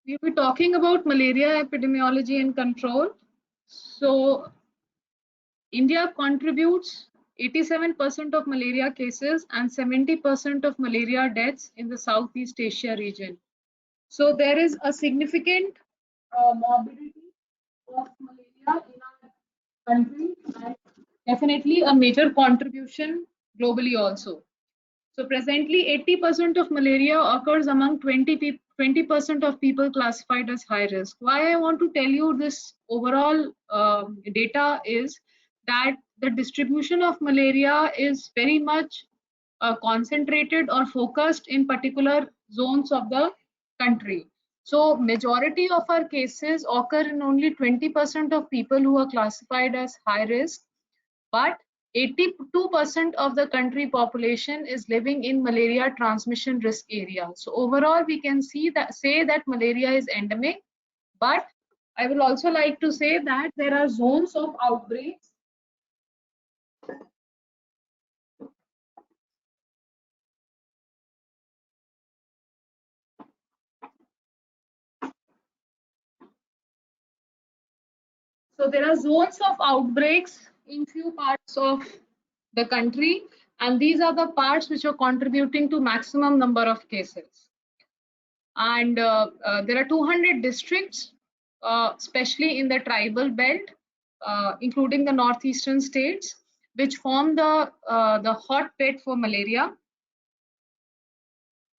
We'll be talking about malaria epidemiology and control. So, India contributes 87% of malaria cases and 70% of malaria deaths in the Southeast Asia region. So, there is a significant morbidity of malaria in our country and definitely a major contribution globally also. So presently, 80% of malaria occurs among 20% of people classified as high risk. Why I want to tell you this overall data is that the distribution of malaria is very much concentrated or focused in particular zones of the country. So majority of our cases occur in only 20% of people who are classified as high risk, but 82% of the country population is living in malaria transmission risk area. So overall, we can say that malaria is endemic, but I will also like to say that there are zones of outbreaks. So there are zones of outbreaks in few parts of the country, and these are the parts which are contributing to maximum number of cases. And there are 200 districts, especially in the tribal belt, including the northeastern states, which form the hotbed for malaria.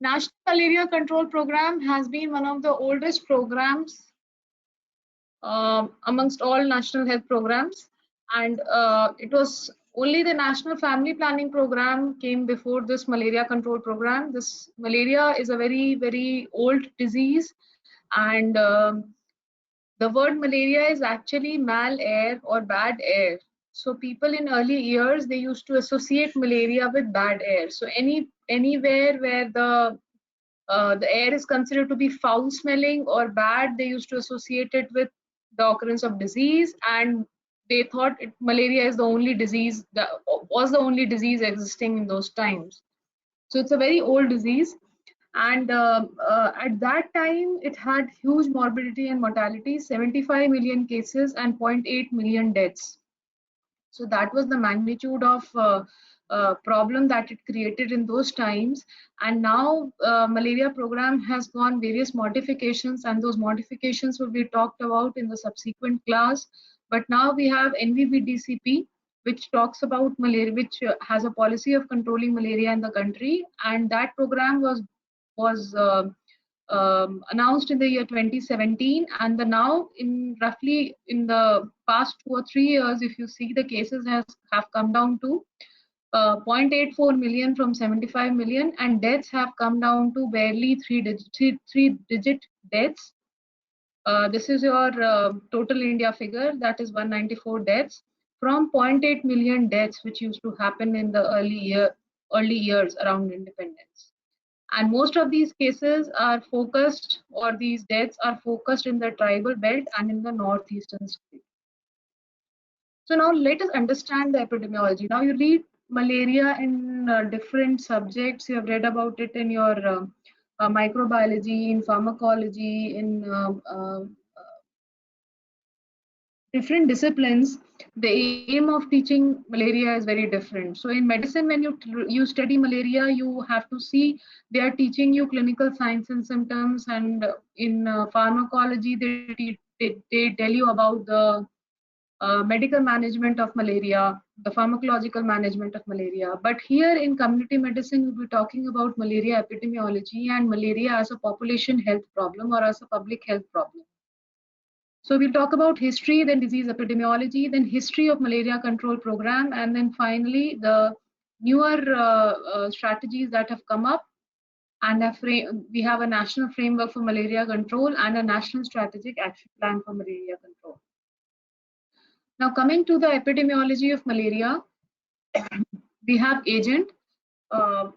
National Malaria Control Program has been one of the oldest programs amongst all national health programs, and it was only the National Family Planning Program came before this malaria control program. This malaria is a very old disease, and the word malaria is actually mal air or bad air. So people in early years, they used to associate malaria with bad air. So anywhere where the air is considered to be foul smelling or bad, they used to associate it with the occurrence of disease, and they thought malaria is the only disease that was the only disease existing in those times. So it's a very old disease, and at that time it had huge morbidity and mortality, 75 million cases and 0.8 million deaths. So that was the magnitude of problem that it created in those times. And now malaria program has gone various modifications, and those modifications will be talked about in the subsequent class. But now we have NVVDCP, which talks about malaria, which has a policy of controlling malaria in the country, and that program was announced in the year 2017, and now in roughly in the past 2 or 3 years, if you see, the cases have come down to 0.84 million from 75 million, and deaths have come down to barely three-digit deaths. This is your total India figure, that is 194 deaths from 0.8 million deaths, which used to happen in the early years around independence. And most of these cases are focused, or these deaths are focused in the tribal belt and in the northeastern state. So now let us understand the epidemiology. Now you read malaria in different subjects. You have read about it in your microbiology, in pharmacology, in different disciplines. The aim of teaching malaria is very different. So in medicine, when you study malaria, you have to see they are teaching you clinical signs and symptoms, and in pharmacology they tell you about the medical management of malaria, the pharmacological management of malaria. But here in community medicine, we'll be talking about malaria epidemiology and malaria as a population health problem or as a public health problem. So we'll talk about history, then disease epidemiology, then history of malaria control program, and then finally the newer strategies that have come up, and we have a national framework for malaria control and a national strategic action plan for malaria control. Now coming to the epidemiology of malaria, we have agent.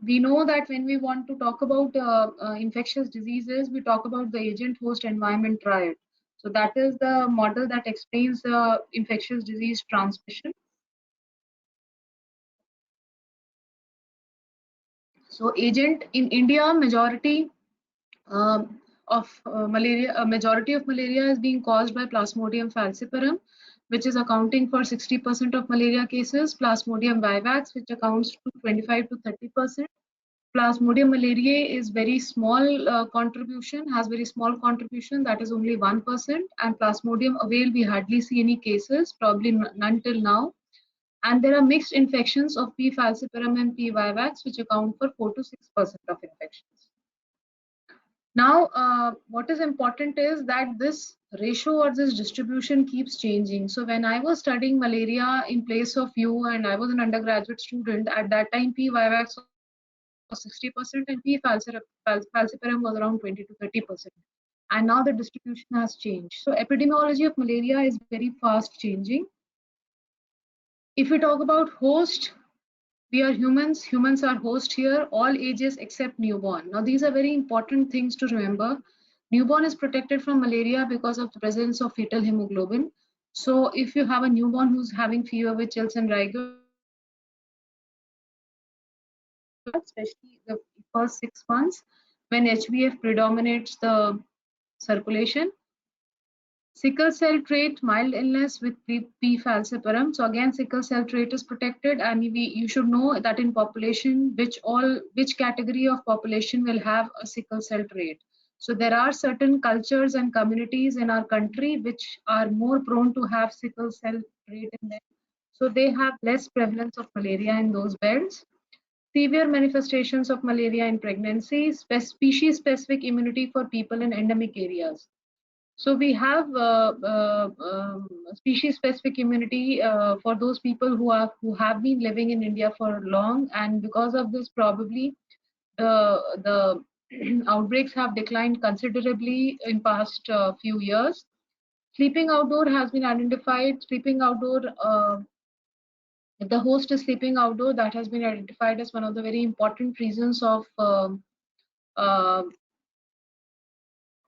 We know that when we want to talk about infectious diseases, we talk about the agent host environment triad. So that is the model that explains the infectious disease transmission. So agent in India, majority of malaria, a majority of malaria is being caused by Plasmodium falciparum, which is accounting for 60% of malaria cases, Plasmodium vivax, which accounts to 25 to 30%. Plasmodium malariae is very small contribution, has very small contribution, that is only 1%, and Plasmodium ovale we hardly see any cases, probably none till now. And there are mixed infections of P. falciparum and P. vivax, which account for 4 to 6% of infections. Now, what is important is that this ratio or this distribution keeps changing. So when I was studying malaria in place of you and I was an undergraduate student, at that time P. vivax was 60% and P. falciparum was around 20 to 30%. And now the distribution has changed. So epidemiology of malaria is very fast changing. If we talk about host, we are humans, humans are host here, all ages except newborn. Now these are very important things to remember. Newborn is protected from malaria because of the presence of fetal hemoglobin. So if you have a newborn who's having fever with chills and rigor, especially the first 6 months when HbF predominates the circulation. Sickle cell trait, mild illness with P. falciparum. So again, sickle cell trait is protected, and you should know that in population, which category of population will have a sickle cell trait. So there are certain cultures and communities in our country which are more prone to have sickle cell trait in them. So they have less prevalence of malaria in those belts. Severe manifestations of malaria in pregnancy, species-specific immunity for people in endemic areas. So we have species-specific immunity for those people who have been living in India for long, and because of this, probably the outbreaks have declined considerably in past few years. Sleeping outdoor has been identified. Sleeping outdoor, if the host is sleeping outdoor, that has been identified as one of the very important reasons of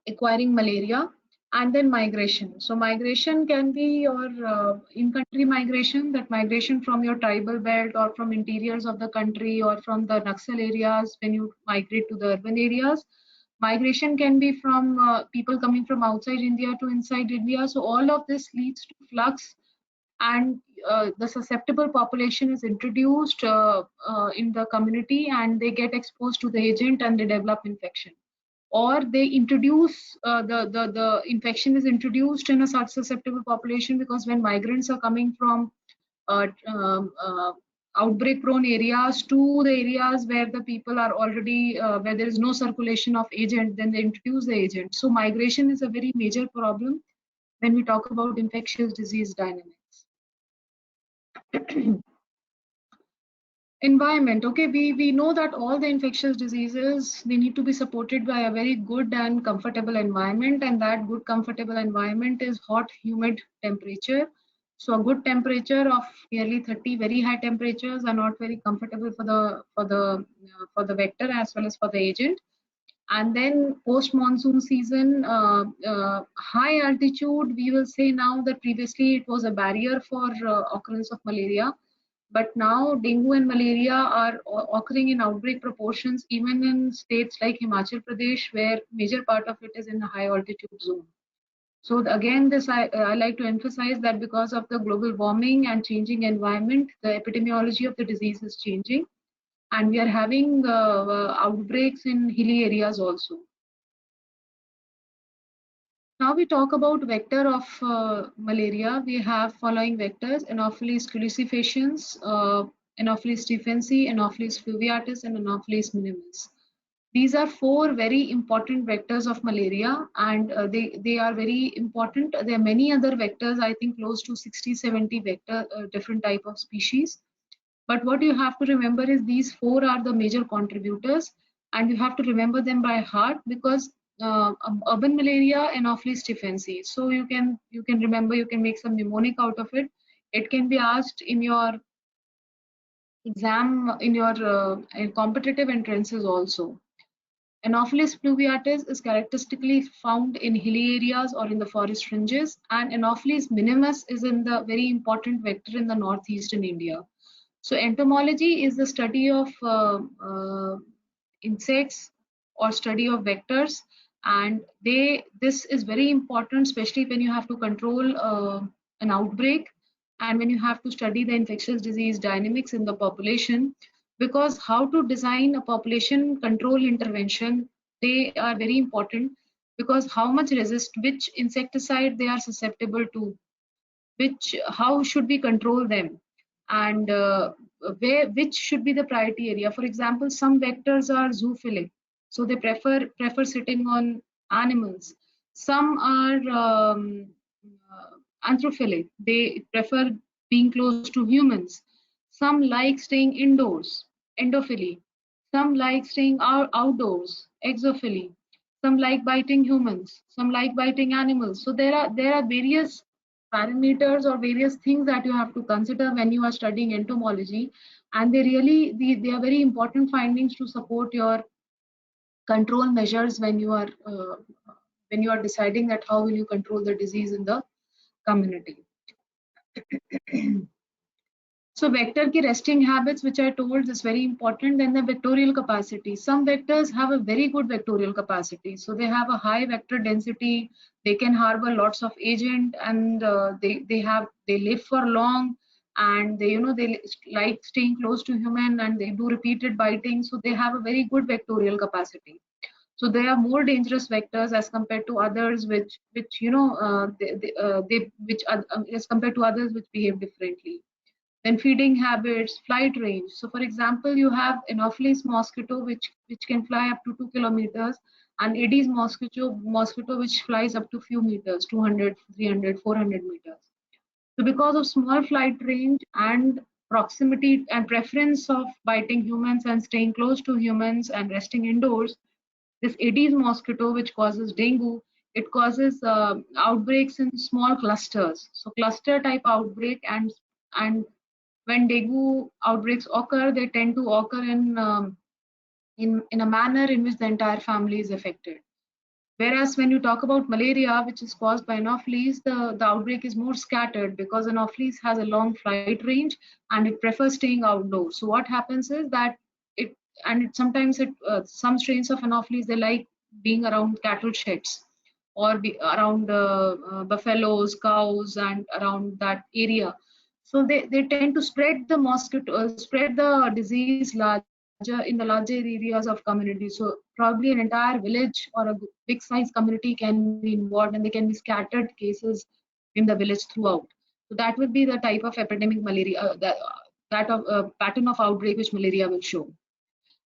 acquiring malaria. And then migration. So migration can be your in-country migration, that migration from your tribal belt or from interiors of the country or from the Naxal areas when you migrate to the urban areas. Migration can be from people coming from outside India to inside India. So all of this leads to flux, and the susceptible population is introduced in the community, and they get exposed to the agent and they develop infection. Or they introduce the infection is introduced in a such susceptible population, because when migrants are coming from outbreak prone areas to the areas where the people are already where there is no circulation of agent, then they introduce the agent. So migration is a very major problem when we talk about infectious disease dynamics. Environment. Okay, we know that all the infectious diseases, they need to be supported by a very good and comfortable environment, and that good comfortable environment is hot, humid temperature. So a good temperature of nearly 30, very high temperatures are not very comfortable for the vector as well as for the agent. And then post monsoon season, high altitude, we will say now that previously it was a barrier for occurrence of malaria. But now dengue and malaria are occurring in outbreak proportions, even in states like Himachal Pradesh, where major part of it is in the high altitude zone. So again, this I like to emphasize that because of the global warming and changing environment, the epidemiology of the disease is changing, and we are having outbreaks in hilly areas also. Now we talk about vector of malaria. We have following vectors: Anopheles crucifixions, Anopheles stephensi, Anopheles fluviatus, and Anopheles minimus. These are 4 very important vectors of malaria, and they are very important. There are many other vectors, I think close to 60-70 vector different type of species. But what you have to remember is these 4 are the major contributors, and you have to remember them by heart, because urban malaria, Anopheles stephensi. So you can remember, you can make some mnemonic out of it. It can be asked in your exam, in your in competitive entrances also. Anopheles fluviatus is characteristically found in hilly areas or in the forest fringes, and Anopheles minimus is in the very important vector in the northeastern India. So entomology is the study of insects or study of vectors, And this is very important, especially when you have to control an outbreak, and when you have to study the infectious disease dynamics in the population, because how to design a population control intervention, they are very important, because how much which insecticide they are susceptible to, how should we control them, and which should be the priority area. For example, some vectors are zoophilic, so they prefer sitting on animals. Some are anthrophilic, they prefer being close to humans. Some like staying indoors, endophily. Some like staying outdoors, exophily. Some like biting humans, some like biting animals. So there are various parameters or various things that you have to consider when you are studying entomology, and they are very important findings to support your control measures when you are deciding that how will you control the disease in the community. So vector ki resting habits, which I told, is very important. Then the vectorial capacity. Some vectors have a very good vectorial capacity. So they have a high vector density. They can harbor lots of agent, and they live for long, and they like staying close to human, and they do repeated biting. So they have a very good vectorial capacity. So they are more dangerous vectors as compared to others, which they which as compared to others which behave differently. Then feeding habits, flight range. So for example, you have Anopheles mosquito, which can fly up to 2 kilometers, and Aedes mosquito which flies up to few meters, 200, 300, 400 meters. So because of small flight range and proximity and preference of biting humans and staying close to humans and resting indoors, this Aedes mosquito, which causes dengue, it causes outbreaks in small clusters. So cluster type outbreak, and when dengue outbreaks occur, they tend to occur in a manner in which the entire family is affected. Whereas when you talk about malaria, which is caused by Anopheles, the outbreak is more scattered, because Anopheles has a long flight range and it prefers staying outdoors. So what happens is that sometimes some strains of Anopheles, they like being around cattle sheds, or around buffaloes, cows, and around that area. So they tend to spread the disease larger in the larger areas of community. So probably an entire village or a big size community can be involved, and they can be scattered cases in the village throughout. So that would be the type of epidemic malaria, that of pattern of outbreak which malaria will show.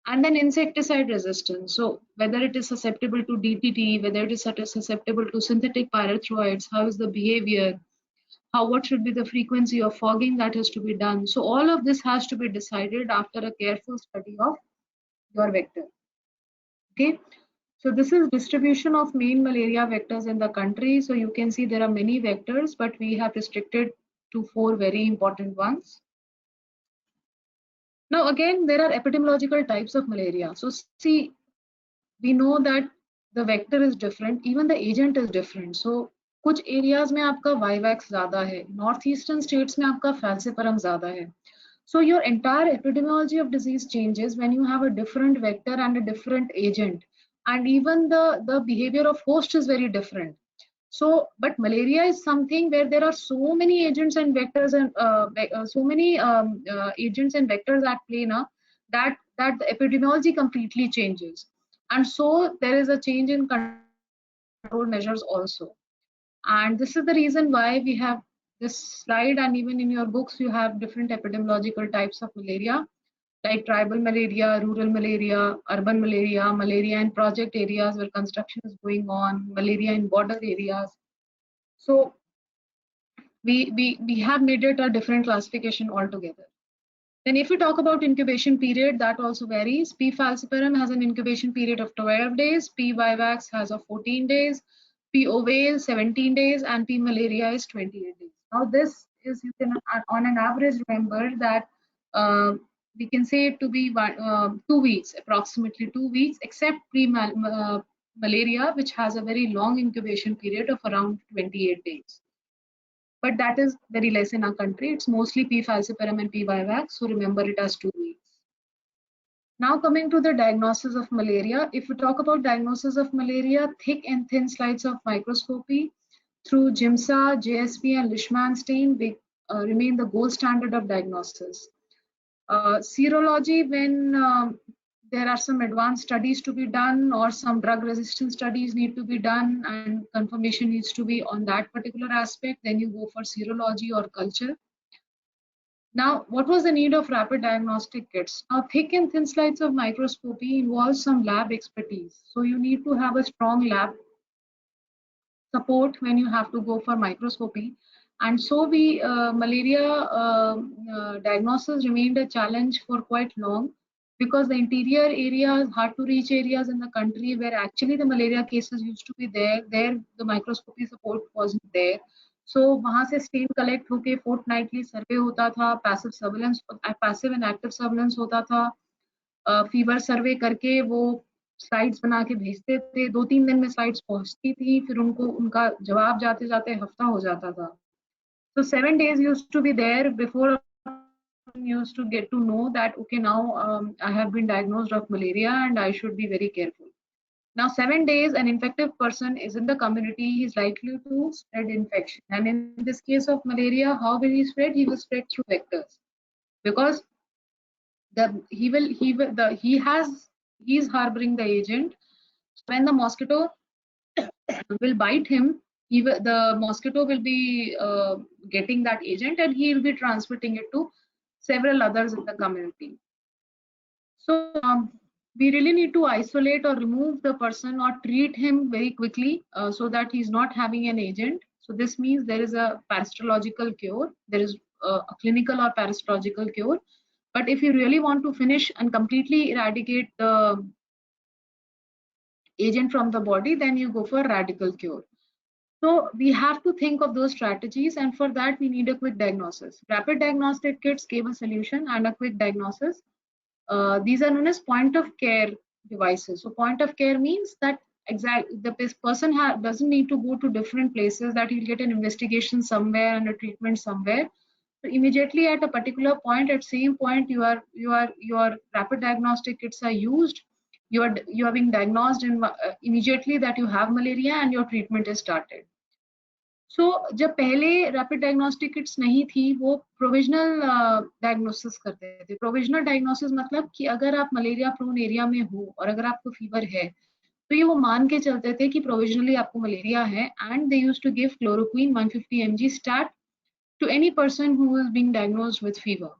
And then insecticide resistance. So whether it is susceptible to DDT, whether it is susceptible to synthetic pyrethroids, how is the behavior, what should be the frequency of fogging that has to be done. So all of this has to be decided after a careful study of your vector. Okay. So this is distribution of main malaria vectors in the country. So you can see there are many vectors, but we have restricted to 4 very important ones. Now again, there are epidemiological types of malaria. So see, we know that the vector is different, even the agent is different. So कुछ areas में आपका vivax ज़्यादा है, northeastern states में आपका falciparum ज़्यादा है. So your entire epidemiology of disease changes when you have a different vector and a different agent, and even the behavior of host is very different. So, but malaria is something where there are so many agents and vectors, and so many agents and vectors at play now, that the epidemiology completely changes, and so there is a change in control measures also. And this is the reason why we have this slide, and even in your books you have different epidemiological types of malaria, like tribal malaria, rural malaria, urban malaria, malaria in project areas where construction is going on, malaria in border areas. So we have made it a different classification altogether. Then if we talk about incubation period, that also varies. P. falciparum has an incubation period of 12 days, P. vivax has of 14 days, P. ovale 17 days, and P. malaria is 28 days. Now this is, you can on an average remember that we can say it to be 2 weeks, approximately 2 weeks, except malaria, which has a very long incubation period of around 28 days. But that is very less in our country. It's mostly P. falciparum and P. vivax, so remember it as 2 weeks. Now coming to the diagnosis of malaria. If we talk about diagnosis of malaria, thick and thin slides of microscopy through GIMSA, JSP and Leishman stain remain the gold standard of diagnosis. Serology, when there are some advanced studies to be done or some drug resistance studies need to be done and confirmation needs to be on that particular aspect, then you go for serology or culture. Now, what was the need of rapid diagnostic kits? Now, thick and thin slides of microscopy involves some lab expertise. So you need to have a strong lab support when you have to go for microscopy. And so malaria diagnosis remained a challenge for quite long because the interior areas, hard to reach areas in the country where actually the malaria cases used to be there the microscopy support wasn't there. So वहां से stand collect होके fortnightly सर्वे होता था, passive surveillance, passive and active surveillance होता था, fever सर्वे करके वो slides बना के भेजते थे, 2-3 दिन में स्लाइड्स पहुंचती थी, फिर उनको उनका जवाब जाते जाते हफ्ता हो जाता था. So 7 days used to be there before used to get to know that okay, now I have been diagnosed of malaria and I should be very careful. Now 7 days an infective person is in the community, he is likely to spread infection, and in this case of malaria, how will he spread? He will spread through vectors because he is harboring the agent. When the mosquito will bite him, the mosquito will be getting that agent and he will be transmitting it to several others in the community. So we really need to isolate or remove the person or treat him very quickly so that he's not having an agent. So this means there is a parasitological cure, there is a clinical or parasitological cure. But if you really want to finish and completely eradicate the agent from the body, then you go for radical cure. So we have to think of those strategies, and for that we need a quick diagnosis. Rapid diagnostic kits gave a solution and a quick diagnosis. These are known as point of care devices. So point of care means that the person doesn't need to go to different places, that he'll get an investigation somewhere and a treatment somewhere. So immediately at a particular point, at same point, your rapid diagnostic kits are used. You are being diagnosed immediately that you have malaria and your treatment is started. So जब पहले rapid diagnostic kits नहीं थी, वो provisional diagnosis करते थे. Provisional diagnosis मतलब कि अगर आप मलेरिया प्रोन एरिया में हो और अगर आपको फीवर है तो ये वो मान के चलते थे कि प्रोविजनली आपको मलेरिया है, and they used to give chloroquine 150 mg stat to any person who is being diagnosed with fever.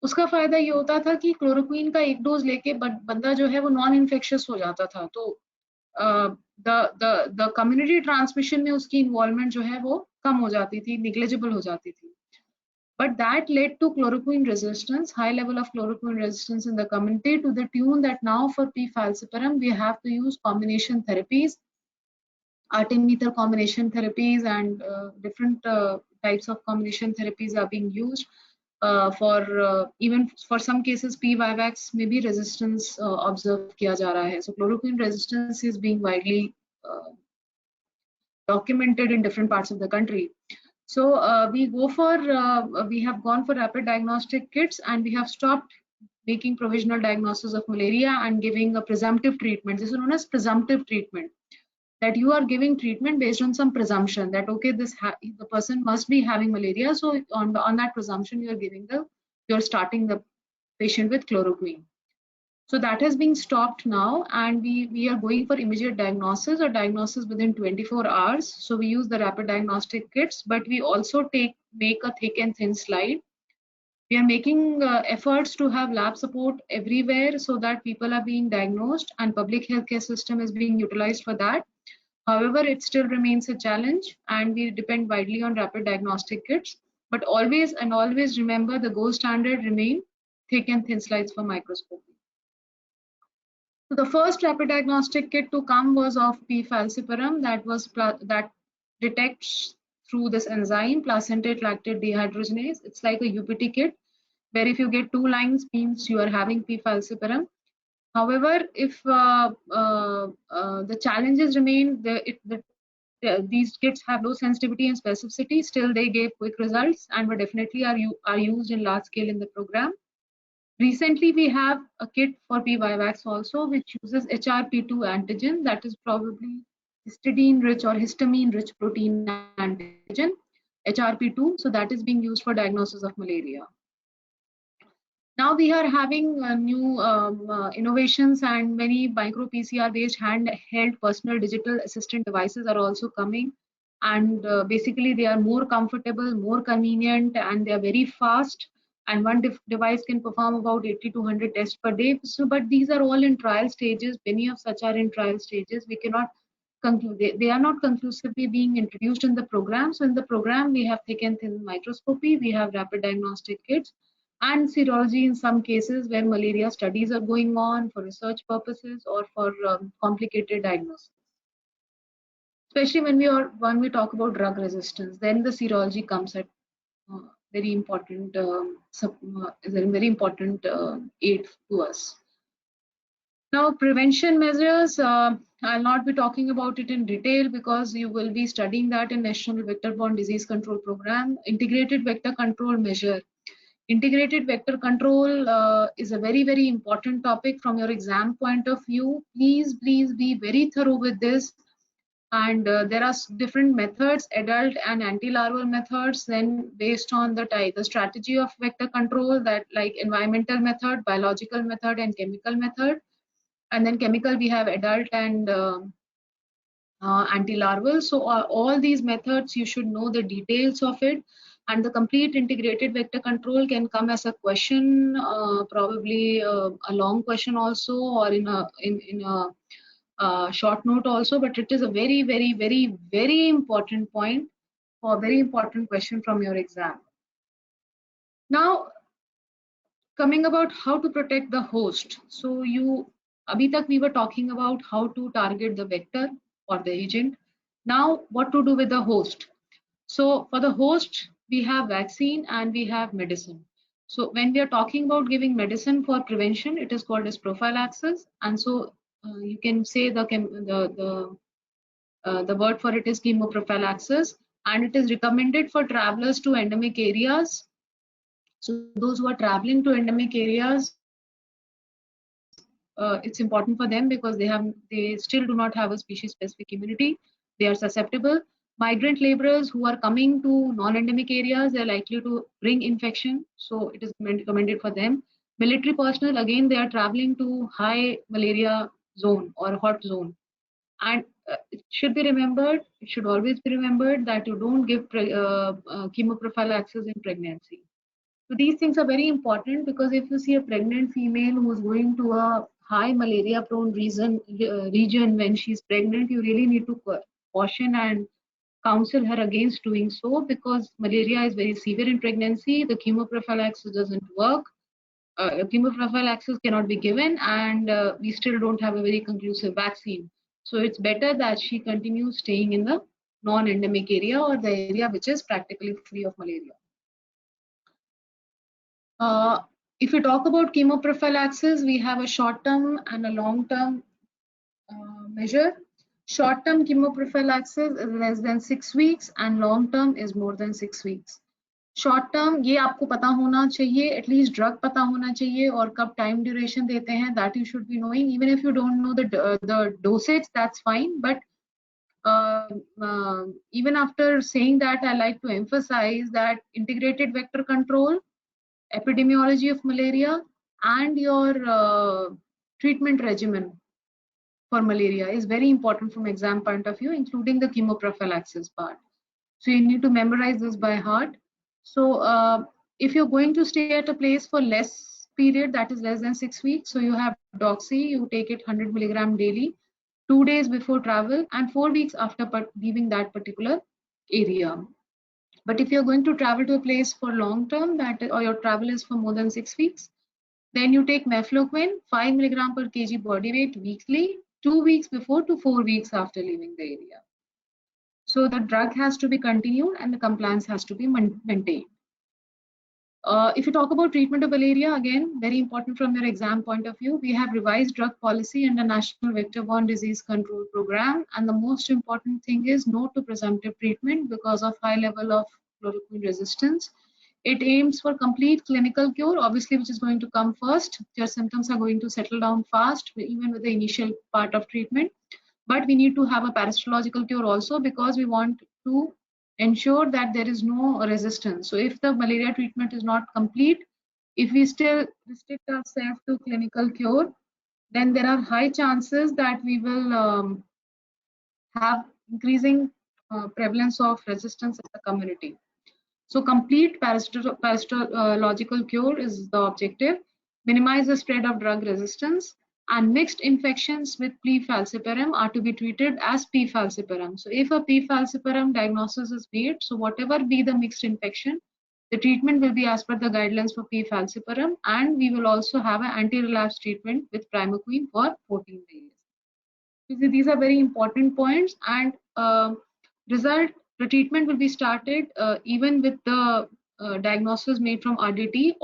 उसका फायदा ये होता था कि क्लोरोक्वीन का एक डोज लेके बंदा जो है वो नॉन इन्फेक्शियस हो जाता था, तो द कम्युनिटी ट्रांसमिशन में उसकी इन्वॉल्वमेंट जो है वो कम हो जाती थी, निग्लेजिबल हो जाती थी. But that led to chloroquine resistance, high level of chloroquine resistance in the community, to the tune that now for P. falciparum we have to use combination therapies, artemether combination therapies, and different types of combination therapies are being used. Even for some cases P-Vivax may be resistance observed किया जा रहा है. So chloroquine resistance is being widely documented in different parts of the country. So we have gone for rapid diagnostic kits, and we have stopped making provisional diagnosis of malaria and giving a presumptive treatment. This is known as presumptive treatment, that you are giving treatment based on some presumption that okay, the person must be having malaria. So on that presumption, you're starting the patient with chloroquine. So that has been stopped now, and we are going for immediate diagnosis or diagnosis within 24 hours. So we use the rapid diagnostic kits, but we also make a thick and thin slide. We are making efforts to have lab support everywhere so that people are being diagnosed and public healthcare system is being utilized for that. However, it still remains a challenge, and we depend widely on rapid diagnostic kits. But always remember, the gold standard remain thick and thin slides for microscopy. So the first rapid diagnostic kit to come was of P. falciparum, that detects through this enzyme, placentate lactate dehydrogenase. It's like a UPT kit, where if you get 2 lines means you are having P. falciparum. However, if the challenges remain, these kits have low sensitivity and specificity, still they gave quick results and were definitely are used in large scale in the program. Recently, we have a kit for PYVAX also, which uses HRP2 antigen, that is probably histidine-rich or histamine-rich protein antigen, HRP2. So that is being used for diagnosis of malaria. Now we are having new innovations, and many micro PCR based handheld personal digital assistant devices are also coming. And basically they are more comfortable, more convenient, and they are very fast. And one device can perform about 80 to 100 tests per day. So, but these are all in trial stages. Many of such are in trial stages. We cannot conclude. They are not conclusively being introduced in the program. So in the program, we have taken thin microscopy, we have rapid diagnostic kits, and serology in some cases where malaria studies are going on for research purposes or for complicated diagnosis. Especially when we talk about drug resistance, then the serology comes at very important is a very important aid to us. Now, prevention measures, I'll not be talking about it in detail because you will be studying that in National Vector-Borne Disease Control Program. Integrated vector control measure. Integrated vector control is a very, very important topic from your exam point of view. Please be very thorough with this. And there are different methods, adult and anti-larval methods, then based on the type, the strategy of vector control, that like environmental method, biological method, and chemical method. And then chemical, we have adult and anti-larval. So all these methods, you should know the details of it. And the complete integrated vector control can come as a question, probably a long question also, or in a short note also. But it is a very, very, very, very important point, or very important question from your exam. Now, coming about how to protect the host. So abhi tak we were talking about how to target the vector or the agent. Now, what to do with the host? So for the host, we have vaccine and we have medicine. So when we are talking about giving medicine for prevention, it is called as prophylaxis. And so you can say the word for it is chemoprophylaxis, and it is recommended for travelers to endemic areas. So those who are traveling to endemic areas, it's important for them because they still do not have a species specific immunity. They are susceptible. Migrant laborers who are coming to non-endemic areas, they're likely to bring infection, so it is recommended for them. Military personnel, again, they are traveling to high malaria zone or hot zone. And it should be remembered, it should always be remembered that you don't give chemoprophylaxis in pregnancy. So these things are very important, because if you see a pregnant female who is going to a high malaria prone region when she's pregnant, you really need to caution and counsel her against doing so, because malaria is very severe in pregnancy. The chemoprophylaxis doesn't work. Chemoprophylaxis cannot be given, and we still don't have a very conclusive vaccine. So it's better that she continues staying in the non-endemic area, or the area which is practically free of malaria. If you talk about chemoprophylaxis, we have a short-term and a long-term measure. Short-term chemoprophylaxis is less than 6 weeks, and long-term is more than 6 weeks. Short-term, ये आपको पता होना चाहिए, at least drug पता होना चाहिए, और कब time duration देते हैं, that you should be knowing. Even if you don't know the dosage, that's fine. But even after saying that, I like to emphasize that integrated vector control, epidemiology of malaria, and your treatment regimen for malaria is very important from exam point of view, including the chemoprophylaxis part. So you need to memorize this by heart. So if you're going to stay at a place for less period, that is less than 6 weeks, so you have doxy, you take it 100 milligram daily, 2 days before travel and 4 weeks after leaving that particular area. But if you're going to travel to a place for long term, or your travel is for more than 6 weeks, then you take mefloquine 5 milligram per kg body weight weekly, 2 weeks before to 4 weeks after leaving the area. So the drug has to be continued and the compliance has to be maintained. If you talk about treatment of malaria, again, very important from your exam point of view, we have revised drug policy and the National Vector-Borne Disease Control Program. And the most important thing is no to presumptive treatment because of high level of chloroquine resistance. It aims for complete clinical cure, obviously, which is going to come first. Your symptoms are going to settle down fast, even with the initial part of treatment. But we need to have a parasitological cure also, because we want to ensure that there is no resistance. So if the malaria treatment is not complete, if we still restrict ourselves to clinical cure, then there are high chances that we will have increasing prevalence of resistance in the community. So complete parasitological cure is the objective. Minimize the spread of drug resistance, and mixed infections with P. falciparum are to be treated as P. falciparum. So if a P. falciparum diagnosis is made, so whatever be the mixed infection, the treatment will be as per the guidelines for P. falciparum, and we will also have an anti-relapse treatment with primaquine for 14 days. These are very important points, and the treatment will be started even with the diagnosis made from RDT.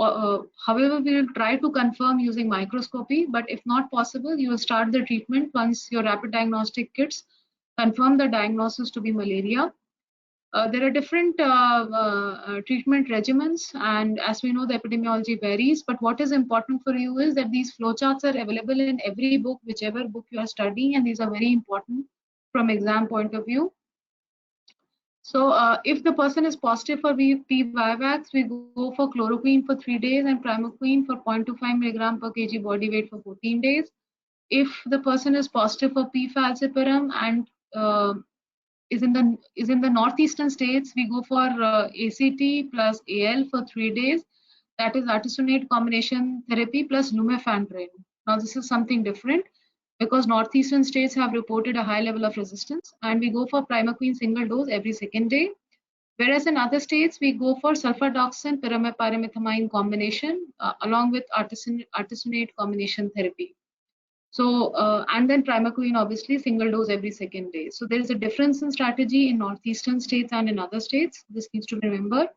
However, we will try to confirm using microscopy, but if not possible, you will start the treatment once your rapid diagnostic kits confirm the diagnosis to be malaria. There are different treatment regimens, and as we know, the epidemiology varies. But what is important for you is that these flowcharts are available in every book, whichever book you are studying, and these are very important from exam point of view. So if the person is positive for P-Vivax, we go for chloroquine for 3 days and primaquine for 0.25 milligram per kg body weight for 14 days. If the person is positive for P. falciparum and is in the northeastern states, we go for ACT plus AL for 3 days. That is artesunate combination therapy plus lumefantrine. Now this is something different, because northeastern states have reported a high level of resistance, and we go for primaquine single dose every second day. Whereas in other states, we go for sulfadoxine pyrimethamine combination along with artesunate combination therapy. So, and then primaquine, obviously, single dose every second day. So there is a difference in strategy in northeastern states and in other states. This needs to be remembered.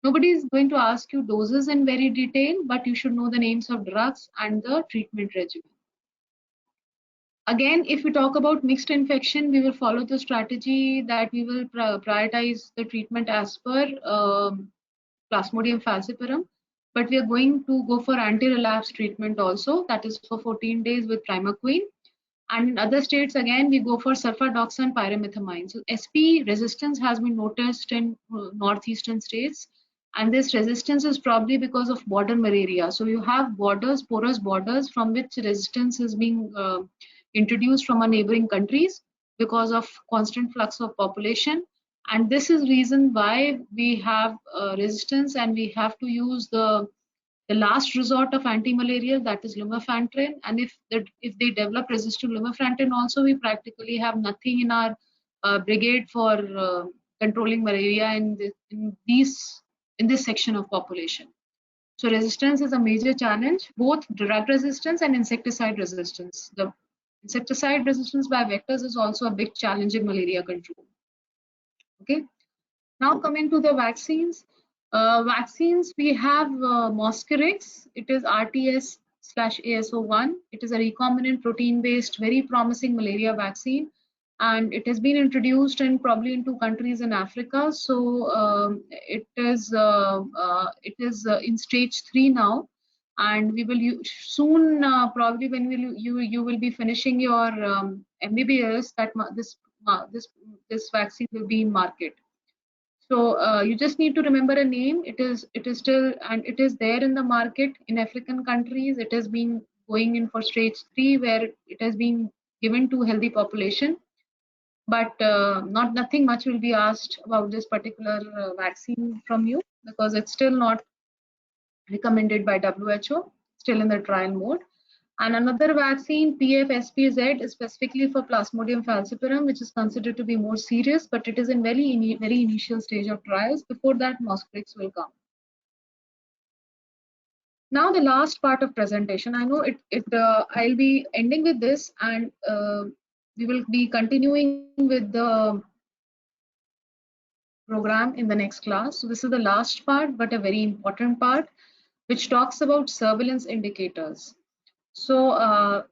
Nobody is going to ask you doses in very detail, but you should know the names of drugs and the treatment regimen. Again, if we talk about mixed infection, we will follow the strategy that we will prioritize the treatment as per Plasmodium falciparum. But we are going to go for anti-relapse treatment also, that is for 14 days with primaquine. And in other states, again, we go for sulfadoxine pyrimethamine. So SP resistance has been noticed in northeastern states. And this resistance is probably because of border malaria. So you have borders, porous borders, from which resistance is being introduced from our neighboring countries because of constant flux of population. And this is reason why we have resistance, and we have to use the last resort of anti-malarial, that is lumefantrine. And if they develop resistant lumefantrine also, we practically have nothing in our brigade for controlling malaria in this section of population. So resistance is a major challenge, both drug resistance and insecticide resistance. The insecticide resistance by vectors is also a big challenge in malaria control. Okay. Now coming to the vaccines. Vaccines, we have Mosquirix. It is RTS/AS01. It is a recombinant protein-based, very promising malaria vaccine, and it has been introduced in probably in 2 countries in Africa. So it is in stage 3 now, and we will soon probably when you will be finishing your MBBS, that this vaccine will be in market. So you just need to remember a name. It is still, and it is there in the market in African countries. It has been going in for stage 3, where it has been given to healthy population. But nothing much will be asked about this particular vaccine from you, because it's still not recommended by WHO, still in the trial mode. And another vaccine, PFSPZ, is specifically for Plasmodium falciparum, which is considered to be more serious, but it is in very initial stage of trials. Before that, Mosquirix will come. Now the last part of presentation. I know I'll be ending with this, and we will be continuing with the program in the next class. So this is the last part, but a very important part, which talks about surveillance indicators. So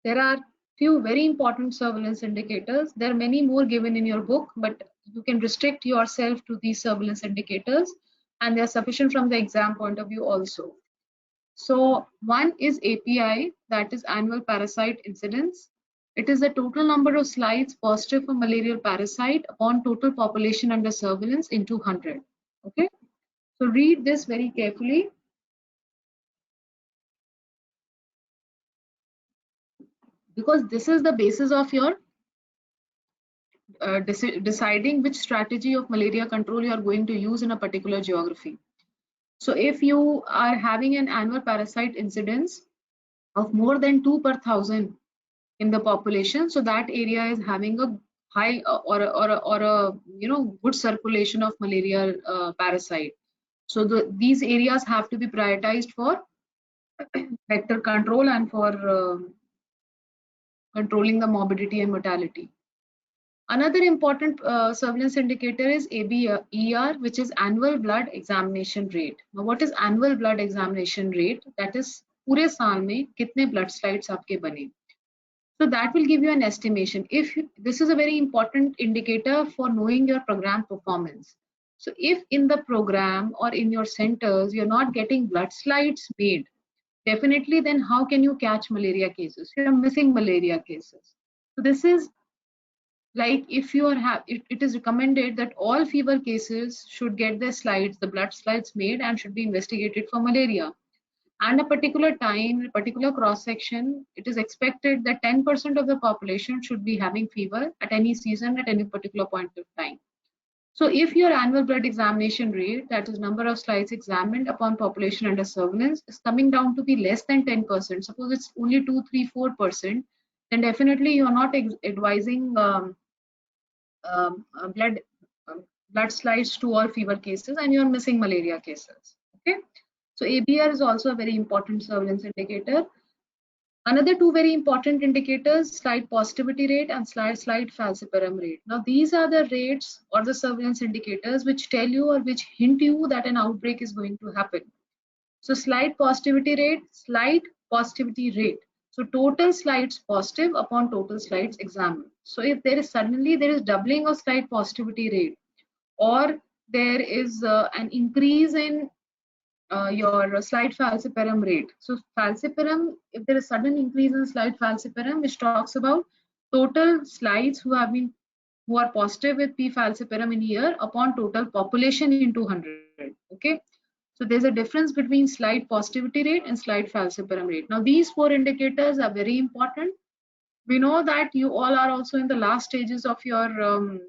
there are few very important surveillance indicators. There are many more given in your book, but you can restrict yourself to these surveillance indicators. and they are sufficient from the exam point of view also. So one is API, that is annual parasite incidence. It is the total number of slides positive for malarial parasite upon total population under surveillance into 100. Okay, so read this very carefully. Because this is the basis of your deciding which strategy of malaria control you are going to use in a particular geography. So if you are having an annual parasite incidence of more than 2 per thousand in the population, so that area is having a high or a good circulation of malaria parasite. So these areas have to be prioritized for vector control and for controlling the morbidity and mortality. Another important surveillance indicator is ABER, which is annual blood examination rate. Now, what is annual blood examination rate? That is पूरे साल में कितने blood slides आपके बने. So that will give you an estimation. This is a very important indicator for knowing your program performance. So if in the program or in your centers you're not getting blood slides made, definitely then how can you catch malaria cases? You're missing malaria cases. So this is like if you are it is recommended that all fever cases should get their slides, the blood slides made, and should be investigated for malaria. And a particular time, a particular cross section, it is expected that 10% of the population should be having fever at any season at any particular point of time. So if your annual blood examination rate, that is number of slides examined upon population under surveillance, is coming down to be less than 10%, suppose it's only 2, 3, 4%, then definitely you're not advising blood slides to all fever cases, and you're missing malaria cases. Okay, so ABR is also a very important surveillance indicator. Another two very important indicators, slide positivity rate and slide falciparum rate. Now these are the rates or the surveillance indicators which tell you or which hint you that an outbreak is going to happen. So slide positivity rate, so total slides positive upon total slides examined. So if there is doubling of slide positivity rate, or there is an increase in your slide falciparum rate. So falciparum, if there is sudden increase in slide falciparum, which talks about total slides who are positive with P falciparum in a year upon total population in 200. Okay. So there's a difference between slide positivity rate and slide falciparum rate. Now these four indicators are very important. We know that you all are also in the last stages of your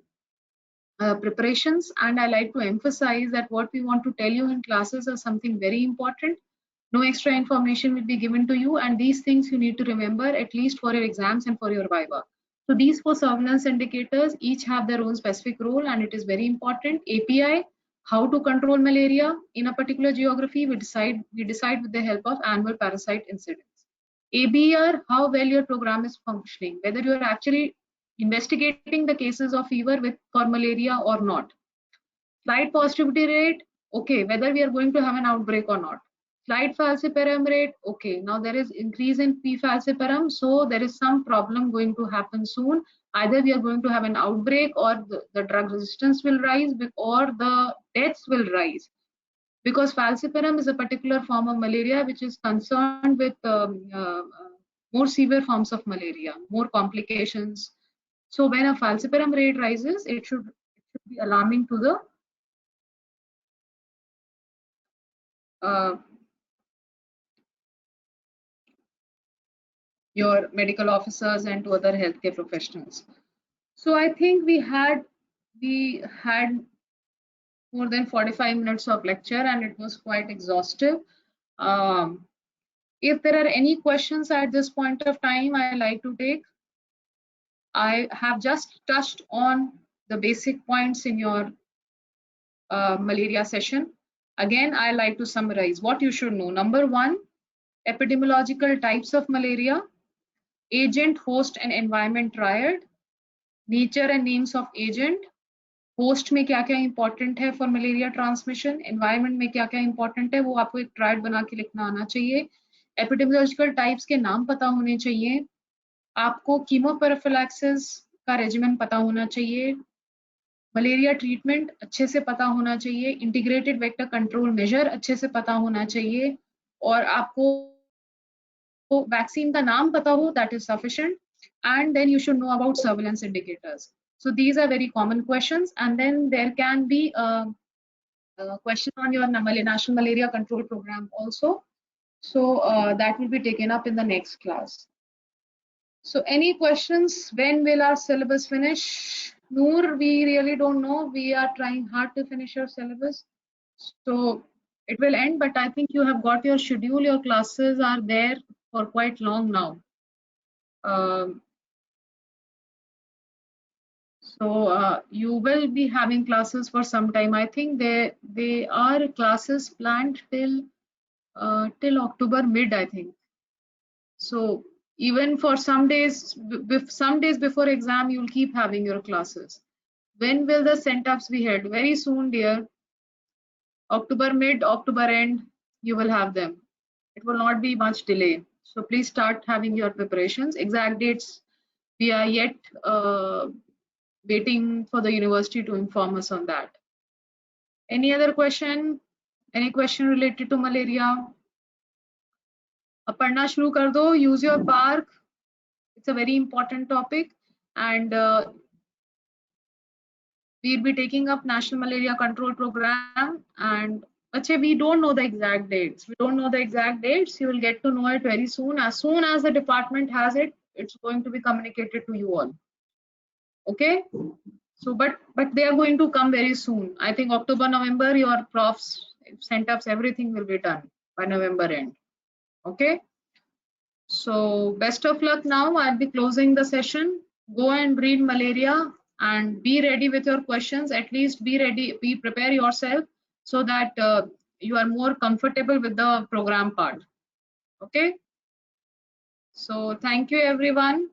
preparations, and I like to emphasize that what we want to tell you in classes are something very important. No extra information will be given to you, and these things you need to remember at least for your exams and for your viva. So these four surveillance indicators each have their own specific role, and it is very important. API, how to control malaria in a particular geography, we decide with the help of annual parasite incidence. ABR, how well your program is functioning, whether you are actually investigating the cases of fever for malaria or not. Slide positivity rate, okay, whether we are going to have an outbreak or not. Slide falciparum rate, okay, now there is increase in P falciparum, so there is some problem going to happen soon. Either we are going to have an outbreak, or the drug resistance will rise, or the deaths will rise. Because falciparum is a particular form of malaria which is concerned with more severe forms of malaria, more complications. So when a falciparum rate rises, it should be alarming to the your medical officers and to other healthcare professionals. So I think we had more than 45 minutes of lecture, and it was quite exhaustive. If there are any questions at this point of time, I like to take. I have just touched on the basic points in your malaria session. Again, I like to summarize what you should know. Number one, epidemiological types of malaria, agent, host and environment triad, nature and names of agent, host में क्या क्या important है for malaria transmission, environment में क्या क्या important है, वो आपको एक ट्रायड बना के लिखना आना चाहिए, एपिडेमियोलॉजिकल टाइप्स के नाम पता होने चाहिए, आपको कीमोपेराफिलैक्सिस का रेजिमेंट पता होना चाहिए, मलेरिया ट्रीटमेंट अच्छे से पता होना चाहिए, इंटीग्रेटेड वेक्टर कंट्रोल मेजर अच्छे से पता होना चाहिए, और आपको वैक्सीन का नाम पता हो, that is sufficient. And then you should know about surveillance indicators. So these are very common questions, and then there can be a question on your National Malaria Control Program also. So that will be taken up in the next class. So any questions? When will our syllabus finish? Noor, we really don't know. We are trying hard to finish your syllabus. So it will end, but I think you have got your schedule. Your classes are there for quite long now. So you will be having classes for some time. I think they are classes planned till October mid, I think. So even for some days before exam, you'll keep having your classes. When will the centups be held? Very soon, dear. October mid, October end, you will have them. It will not be much delay. So please start having your preparations. Exact dates, we are yet waiting for the university to inform us on that. Any other question? Any question related to malaria? पढ़ना शुरू कर दो. Use your park. It's a very important topic, and we'll be taking up National Malaria Control Program. And we don't know the exact dates. We don't know the exact dates. You will get to know it very soon. As soon as the department has it, it's going to be communicated to you all. Okay. So, but they are going to come very soon. I think October, November, your profs, centups, everything will be done by November end. Okay. So best of luck now. I'll be closing the session. Go and read malaria and be ready with your questions. At least be ready, prepare yourself so that you are more comfortable with the program part. Okay. So thank you everyone.